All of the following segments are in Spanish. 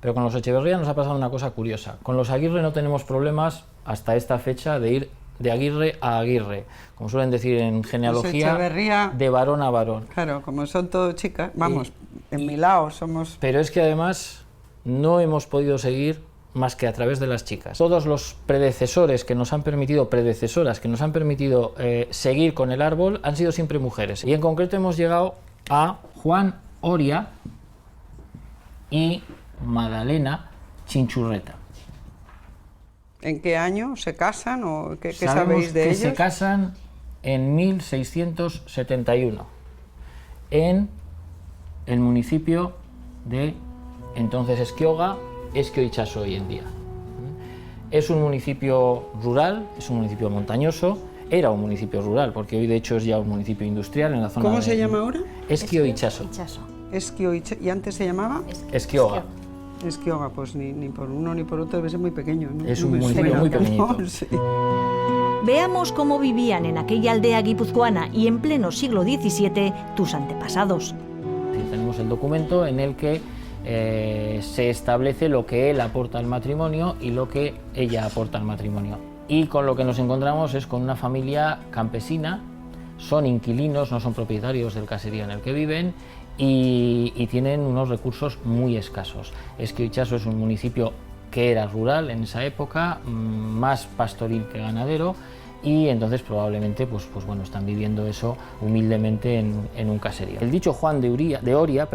Pero con los Echeverría nos ha pasado una cosa curiosa. Con los Aguirre no tenemos problemas hasta esta fecha de ir de Aguirre a Aguirre, como suelen decir en genealogía, de varón a varón. Claro, como son todas chicas, vamos, en mi lado somos... Pero es que además no hemos podido seguir más que a través de las chicas. Todos los predecesores que nos han permitido, predecesoras que nos han permitido seguir con el árbol, han sido siempre mujeres. Y en concreto hemos llegado a Juan Oria y Madalena Chinchurreta. ¿En qué año se casan o qué sabéis de ellos? Se casan en 1671 en el municipio de entonces Esquioga, Ezkio Itsaso hoy en día. Es un municipio rural, es un municipio montañoso, era un municipio rural porque hoy de hecho es ya un municipio industrial en la zona. ¿Cómo se llama ahora? Ezkio Itsaso. Ezkio Itsaso. ¿Y antes se llamaba? Esquioga. Esquioga, pues ni por uno ni por otro debe ser muy pequeño, ¿no? Es un municipio muy pequeñito. No, sí. Veamos cómo vivían en aquella aldea guipuzcoana y en pleno siglo XVII tus antepasados. Tenemos el documento en el que se establece lo que él aporta al matrimonio y lo que ella aporta al matrimonio. Y con lo que nos encontramos es con una familia campesina, son inquilinos, no son propietarios del caserío en el que viven y tienen unos recursos muy escasos. Ezkio Itsaso es un municipio que era rural en esa época, más pastoril que ganadero, y entonces probablemente pues bueno, están viviendo eso humildemente en un caserío. El dicho Juan de Oria,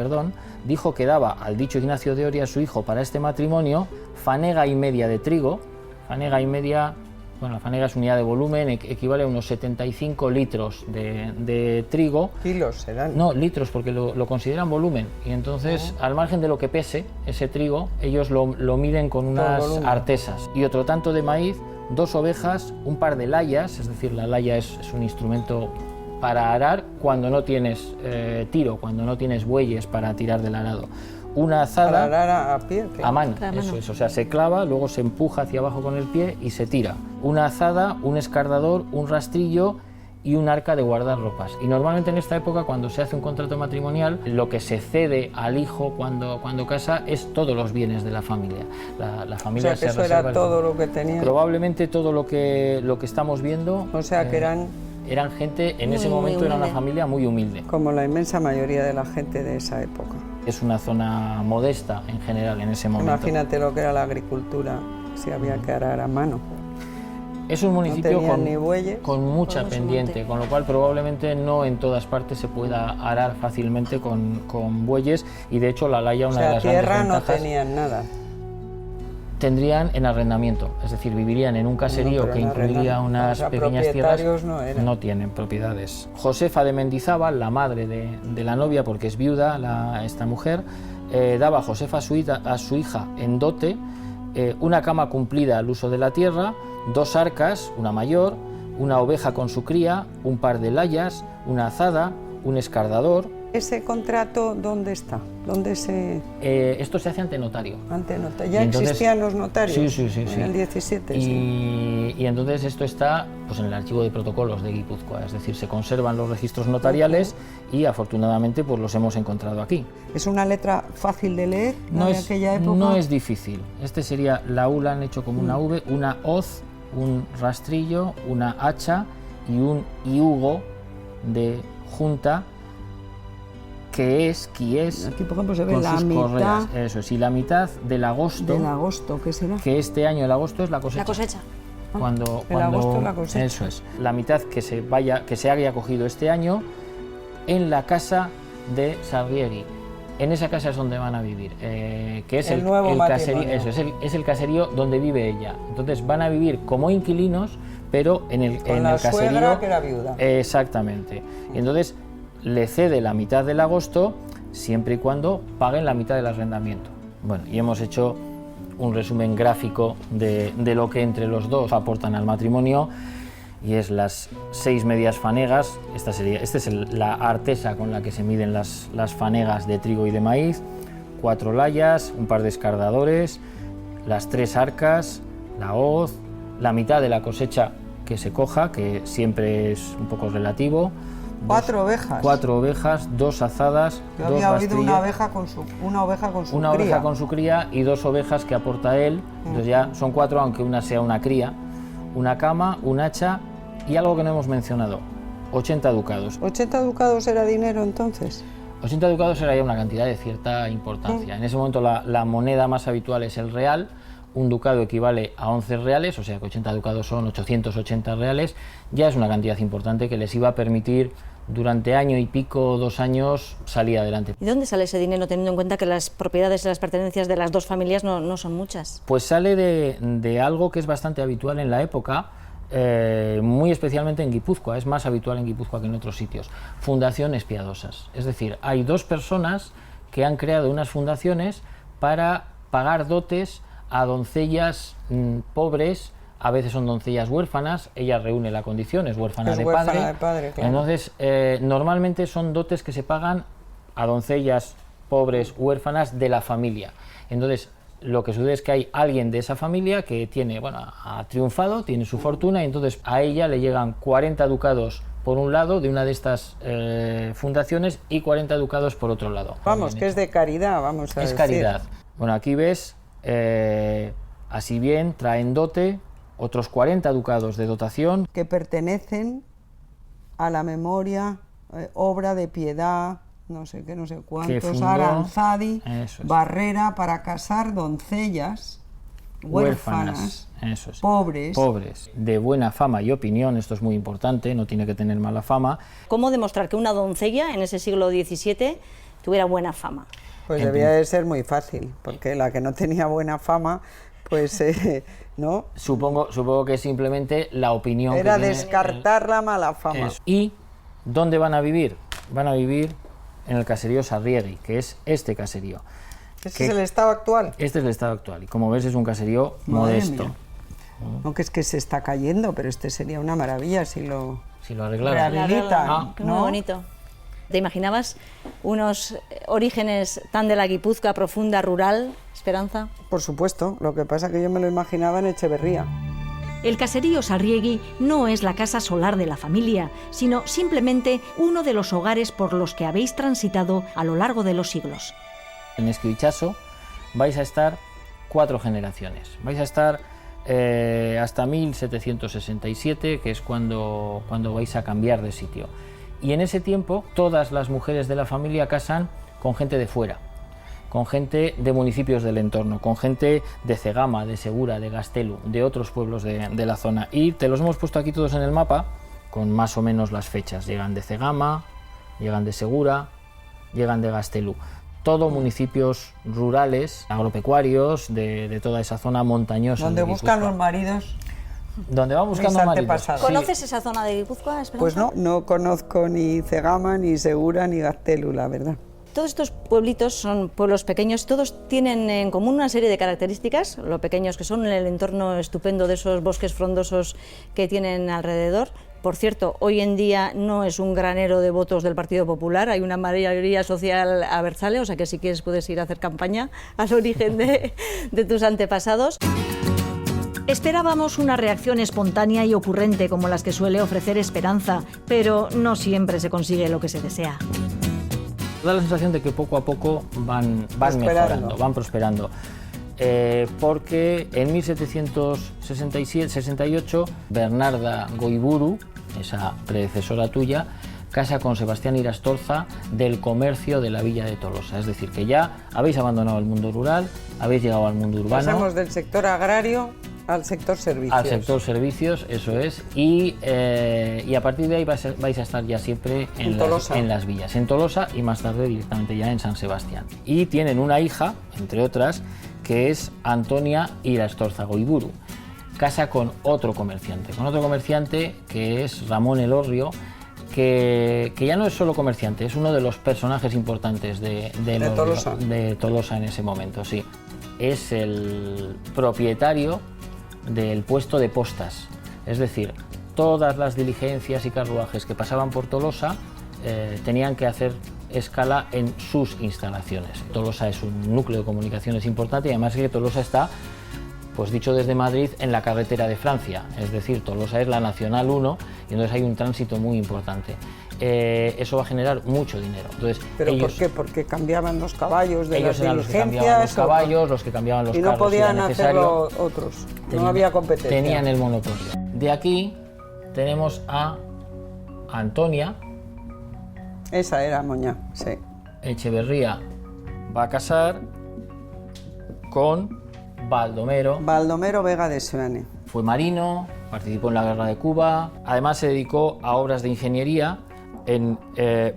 dijo que daba al dicho Ignacio de Oria, su hijo, para este matrimonio, fanega y media de trigo. Fanega y media, bueno, la fanega es unidad de volumen, equivale a unos 75 litros de trigo. ¿Kilos serán? No, litros, porque lo consideran volumen. Y entonces, al margen de lo que pese ese trigo, ellos lo miden con unas artesas. Y otro tanto de maíz, 2 ovejas, un par de layas, es decir, la laya es un instrumento para arar cuando no tienes tiro, cuando no tienes bueyes para tirar del arado. Una azada para arar a pie, a mano, eso es, o sea, se clava, luego se empuja hacia abajo con el pie y se tira. Una azada, un escardador, un rastrillo y un arca de guardar ropas. Y normalmente en esta época, cuando se hace un contrato matrimonial, lo que se cede al hijo cuando casa es todos los bienes de la familia. La familia, o sea, que eso era todo lo que tenían. Probablemente todo lo que estamos viendo. O sea, que eran gente, en ese momento era una familia muy humilde. Como la inmensa mayoría de la gente de esa época. Es una zona modesta en general en ese momento. Imagínate lo que era la agricultura, si había que arar a mano. Es un municipio no con mucha pendiente, con lo cual probablemente no en todas partes se pueda arar fácilmente con bueyes, y de hecho la laya, una de las grandes ventajas, no tenían nada. Tendrían en arrendamiento, es decir, vivirían en un caserío que incluiría unas pequeñas tierras. No tienen propiedades. Josefa de Mendizábal, la madre de la novia, porque es viuda esta mujer, daba a Josefa a su hija en dote una cama cumplida al uso de la tierra, 2 arcas, una mayor, una oveja con su cría, un par de layas, una azada, un escardador. ¿Ese contrato dónde está? ¿Dónde se...? Esto se hace ante notario. Ante notario. ¿Ya entonces, existían los notarios? Sí. En el 17, y entonces esto está pues, en el archivo de protocolos de Guipúzcoa, es decir, se conservan los registros notariales y afortunadamente pues los hemos encontrado aquí. ¿Es una letra fácil de leer de aquella época? No es difícil. Este sería la U, la han hecho como una V, una hoz, un rastrillo, una hacha y un iugo de junta, que es, aquí por ejemplo se ve la mitad correas, eso es, y la mitad del agosto. ¿Del agosto qué será? Que este año el agosto es la cosecha. La cosecha. Cuando agosto es la cosecha. Eso es. La mitad que se haya cogido este año en la casa de Sarrieri. En esa casa es donde van a vivir, que es el caserío. Eso es el caserío donde vive ella. Entonces van a vivir como inquilinos, pero en el caserío. Suegra que era viuda. Exactamente. Y entonces le cede la mitad del agosto siempre y cuando paguen la mitad del arrendamiento. Bueno, y hemos hecho un resumen gráfico de lo que entre los dos aportan al matrimonio, y es las 6 medias fanegas. Esta es la artesa con la que se miden las fanegas de trigo y de maíz, 4 layas, un par de escardadores, las 3 arcas, la hoz, la mitad de la cosecha que se coja, que siempre es un poco relativo, 4 ovejas. 4 ovejas, 2 azadas, Yo 2 había oído una rastrillas, oveja con su una cría. oveja con su cría y 2 ovejas que aporta él. Entonces ya son 4, aunque una sea una cría. Una cama, un hacha y algo que no hemos mencionado, 80 ducados. ¿80 ducados era dinero entonces? 80 ducados era ya una cantidad de cierta importancia. En ese momento la moneda más habitual es el real. Un ducado equivale a 11 reales, o sea que 80 ducados son 880 reales. Ya es una cantidad importante que les iba a permitir durante año y pico, 2 años, salir adelante. ¿Y dónde sale ese dinero teniendo en cuenta que las propiedades y las pertenencias de las 2 familias no son muchas? Pues sale de algo que es bastante habitual en la época, muy especialmente en Guipúzcoa, es más habitual en Guipúzcoa que en otros sitios, fundaciones piadosas. Es decir, hay 2 personas que han creado unas fundaciones para pagar dotes a doncellas pobres, a veces son doncellas huérfanas, ella reúne la condición, es huérfana, de padre, claro. Entonces, normalmente son dotes que se pagan a doncellas pobres, huérfanas de la familia. Entonces, lo que sucede es que hay alguien de esa familia que tiene, ha triunfado, tiene su fortuna, y entonces a ella le llegan 40 ducados por un lado de una de estas fundaciones y 40 ducados por otro lado. Vamos, que es de caridad, vamos a decir. Es caridad. Bueno, aquí ves, así bien, traen dote, otros 40 ducados de dotación. Que pertenecen a la memoria, obra de piedad, no sé qué, no sé cuántos, fundó, Aranzadi, eso es, Barrera, para casar doncellas huérfanas, eso es, pobres, de buena fama y opinión. Esto es muy importante, no tiene que tener mala fama. ¿Cómo demostrar que una doncella en ese siglo XVII tuviera buena fama? Pues debía de ser muy fácil, porque la que no tenía buena fama, pues, ¿no? Supongo que simplemente la opinión era que descartar la mala fama. Eso. ¿Y dónde van a vivir? Van a vivir en el caserío Sarriegui, que es este caserío. ¿Ese es el estado actual? Este es el estado actual, y como ves es un caserío Madre modesto. mía. No, que es que se está cayendo, pero este sería una maravilla si lo arreglaran. rehabilitan, Muy bonito. ¿Te imaginabas unos orígenes tan de la Guipúzcoa profunda, rural, Esperanza? Por supuesto, lo que pasa es que yo me lo imaginaba en Echeverría. El caserío Sarriegui no es la casa solar de la familia, sino simplemente uno de los hogares por los que habéis transitado a lo largo de los siglos. En Escrichaso vais a estar 4 generaciones. Vais a estar hasta 1767, que es cuando vais a cambiar de sitio. Y en ese tiempo todas las mujeres de la familia casan con gente de fuera, con gente de municipios del entorno, con gente de Cegama, de Segura, de Gastelu, de otros pueblos de la zona. Y te los hemos puesto aquí todos en el mapa, con más o menos las fechas. Llegan de Cegama, llegan de Segura, llegan de Gastelu. Todo municipios rurales, agropecuarios, de toda esa zona montañosa. Donde buscan los maridos. Donde van buscando maridos. Sí. ¿Conoces esa zona de Guipúzcoa, Esperanza? Pues no conozco ni Cegama, ni Segura, ni Gastelu, la verdad. Todos estos pueblitos son pueblos pequeños, todos tienen en común una serie de características, lo pequeños que son, el entorno estupendo de esos bosques frondosos que tienen alrededor. Por cierto, hoy en día no es un granero de votos del Partido Popular, hay una mayoría social abertzale, o sea que si quieres puedes ir a hacer campaña al origen de tus antepasados. Esperábamos una reacción espontánea y ocurrente como las que suele ofrecer Esperanza, pero no siempre se consigue lo que se desea. Da la sensación de que poco a poco van mejorando, van prosperando. Porque en 1768 Bernarda Goiburu, esa predecesora tuya, casa con Sebastián Irastorza del comercio de la villa de Tolosa. Es decir, que ya habéis abandonado el mundo rural, habéis llegado al mundo urbano. Pasamos del sector agrario al sector servicios. Al sector servicios, eso es, y a partir de ahí vais a estar ya siempre en las villas, en Tolosa y más tarde directamente ya en San Sebastián. Y tienen una hija, entre otras, que es Antonia Irastorza Goiburu. Casa con otro comerciante que es Ramón Elorrio, que ya no es solo comerciante, es uno de los personajes importantes de Tolosa en ese momento, sí. Es el propietario del puesto de postas, es decir, todas las diligencias y carruajes que pasaban por Tolosa tenían que hacer escala en sus instalaciones. Tolosa es un núcleo de comunicaciones importante y además que Tolosa está, pues dicho desde Madrid, en la carretera de Francia, es decir, Tolosa es la Nacional 1 y entonces hay un tránsito muy importante. eso va a generar mucho dinero. Entonces, ¿Pero ellos, por qué? Porque cambiaban los caballos de ellos las eran los que cambiaban los diligencias. caballos, los que cambiaban los Y no carros, si era podían necesario. hacerlo otros. No había competencia. Tenían el monopolio. De aquí tenemos a Antonia Esa era Moñá, sí. Echeverría. Va a casar con Baldomero. Baldomero Vega de Seoane. Fue marino, participó en la guerra de Cuba, además se dedicó a obras de ingeniería. En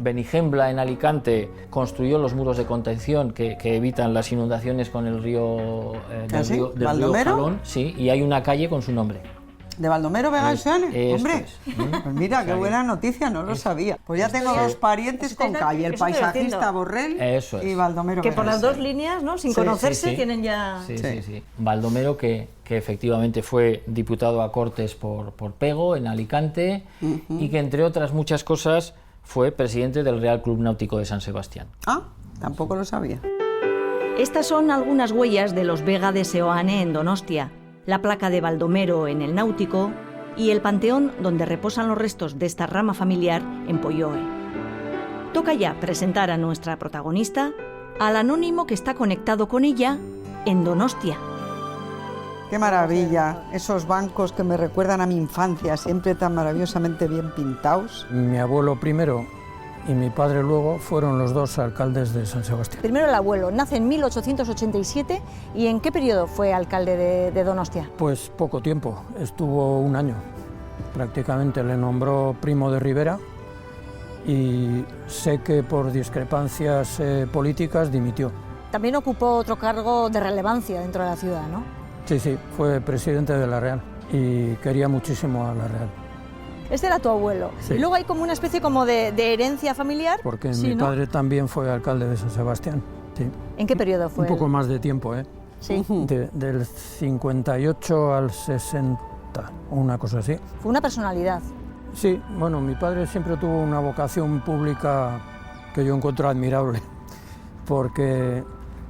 Benigembla, en Alicante, construyó los muros de contención que evitan las inundaciones con el río, del sí? río ¿Baldomero? Jalón. Sí, y hay una calle con su nombre. ¿De Baldomero Vega de Seoane? Esto Hombre, es. pues mira, qué buena noticia, no lo sabía. Pues ya tengo dos parientes con calle, el eso estoy paisajista diciendo. Borrell Eso es. y Baldomero Que Vega por de las dos Seoane. líneas, ¿no? Sin Sí, conocerse, sí. tienen ya... Sí. Baldomero, que efectivamente fue diputado a Cortes por Pego, en Alicante, y que entre otras muchas cosas fue presidente del Real Club Náutico de San Sebastián. Ah, tampoco lo sabía. Estas son algunas huellas de los Vega de Seoane en Donostia, la placa de Baldomero en el Náutico y el panteón donde reposan los restos de esta rama familiar en Polloe. Toca ya presentar a nuestra protagonista, al anónimo que está conectado con ella en Donostia. Qué maravilla, esos bancos que me recuerdan a mi infancia, siempre tan maravillosamente bien pintados. Mi abuelo primero y mi padre luego fueron los dos alcaldes de San Sebastián. Primero el abuelo, nace en 1887 y ¿en qué periodo fue alcalde de Donostia? Pues poco tiempo, estuvo un año. Prácticamente le nombró primo de Rivera y sé que por discrepancias políticas dimitió. También ocupó otro cargo de relevancia dentro de la ciudad, ¿no? Sí, fue presidente de la Real y quería muchísimo a la Real. Este era tu abuelo. Sí. Y luego hay como una especie como de herencia familiar. Porque Sí, mi ¿no? padre también fue alcalde de San Sebastián. Sí. ¿En qué periodo fue? Un poco más de tiempo, ¿eh? Sí. Del 58 al 60, una cosa así. Fue una personalidad. Sí, bueno, mi padre siempre tuvo una vocación pública que yo encuentro admirable, porque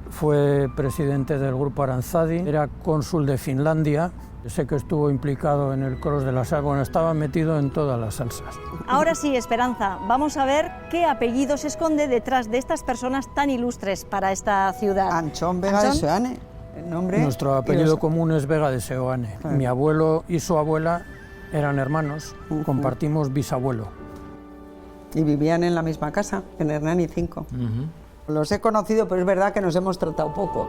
fue presidente del Grupo Aranzadi, era cónsul de Finlandia, sé que estuvo implicado en el Cross de la Sal, bueno, estaba metido en todas las salsas. Ahora sí, Esperanza, vamos a ver qué apellido se esconde detrás de estas personas tan ilustres para esta ciudad. Anchón Vega de Seoane, el nombre. Nuestro apellido común es Vega de Seoane. Claro. Mi abuelo y su abuela eran hermanos, compartimos bisabuelo. Y vivían en la misma casa, en Hernani 5. Los he conocido, pero es verdad que nos hemos tratado poco.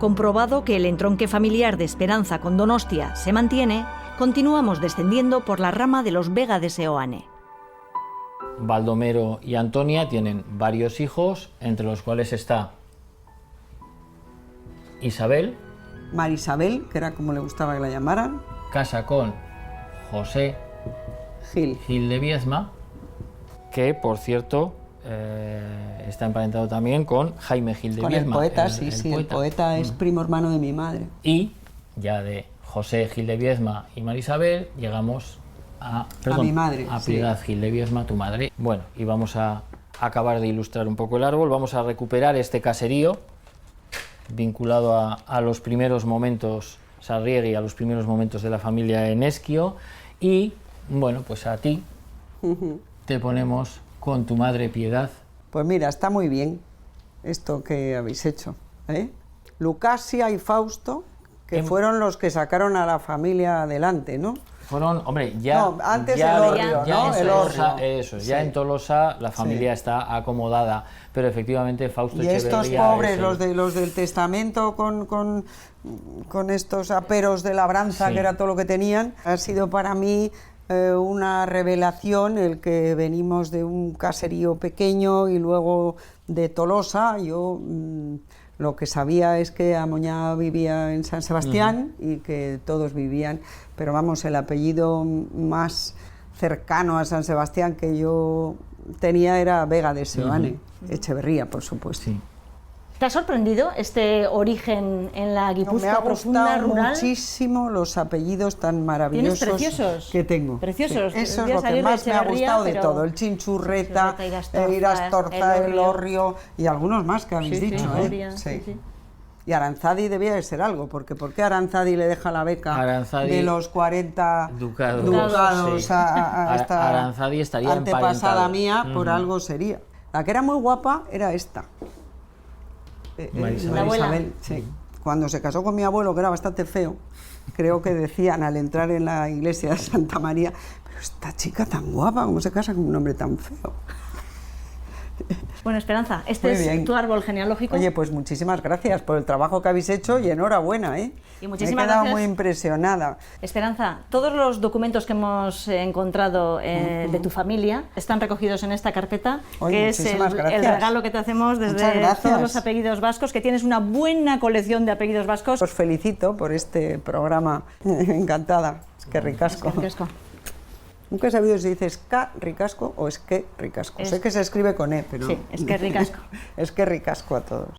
Comprobado que el entronque familiar de Esperanza con Donostia se mantiene, continuamos descendiendo por la rama de los Vega de Seoane. Baldomero y Antonia tienen varios hijos, entre los cuales está Isabel, Marisabel, que era como le gustaba que la llamaran, casa con José Gil. Gil de Viezma, que por cierto está emparentado también con Jaime Gil de Con el Viezma. poeta, el poeta es primo hermano de mi madre. Y ya de José Gil de Viezma y Marisabel llegamos a mi madre, a sí. Piedad Gil de Viezma, tu madre. Bueno, y vamos a acabar de ilustrar un poco el árbol, vamos a recuperar este caserío vinculado a los primeros momentos Sarriegui, a los primeros momentos de la familia en Esquio, y bueno, pues a ti te ponemos con tu madre Piedad. Pues mira, está muy bien esto que habéis hecho, ¿eh? Lucasia y Fausto, que fueron los que sacaron a la familia adelante, ¿no? Fueron, hombre, ya... No, antes ya el Orrio, ya ¿no? en El Tolosa, Orrio. eso, Sí. ya en Tolosa la familia está acomodada, pero efectivamente Fausto Y estos Echeverría pobres, es el- los del testamento con estos aperos de labranza, Sí. que era todo lo que tenían, ha sido para mí una revelación el que venimos de un caserío pequeño y luego de Tolosa. Yo lo que sabía es que Amoñá vivía en San Sebastián y que todos vivían, pero vamos, el apellido más cercano a San Sebastián que yo tenía era Vega de Seoane, Echeverría, por supuesto. Sí. ¿Te ha sorprendido este origen en la No, me Guipúzcoa ha profunda gustado rural? muchísimo los apellidos tan maravillosos preciosos? que tengo. Preciosos. Sí, eso es Voy a lo que salir de más me ha Echeverría, gustado de pero- todo. El Chinchurreta, Chinchurreta, Irastorza, el el Orrio. Orrio y algunos más que habéis Sí, dicho. Gloria, Sí. sí. Y Aranzadi debía de ser algo, porque ¿por qué Aranzadi le deja la beca de los 40 ducados sí. a esta Aranzadi estaría antepasada emparentado. mía? Por algo sería. La que era muy guapa era esta. María La abuela. Isabel, sí. Cuando se casó con mi abuelo, que era bastante feo, creo que decían al entrar en la iglesia de Santa María, pero esta chica tan guapa, ¿cómo se casa con un hombre tan feo? Bueno, Esperanza, este Muy es bien. tu árbol genealógico. Oye, pues muchísimas gracias por el trabajo que habéis hecho y enhorabuena, ¿eh? Y Me he muchísimas quedado gracias. muy impresionada. Esperanza, todos los documentos que hemos encontrado de tu familia están recogidos en esta carpeta, Oye, que es el muchísimas gracias. regalo que te hacemos Muchas desde gracias. todos los apellidos vascos, que tienes una buena colección de apellidos vascos. Os felicito por este programa. Encantada. Es que ricasco. Ricasco. Nunca he sabido si dices K ricasco o es que ricasco. Sé que se escribe con E, pero Sí, es que ricasco. es que ricasco a todos.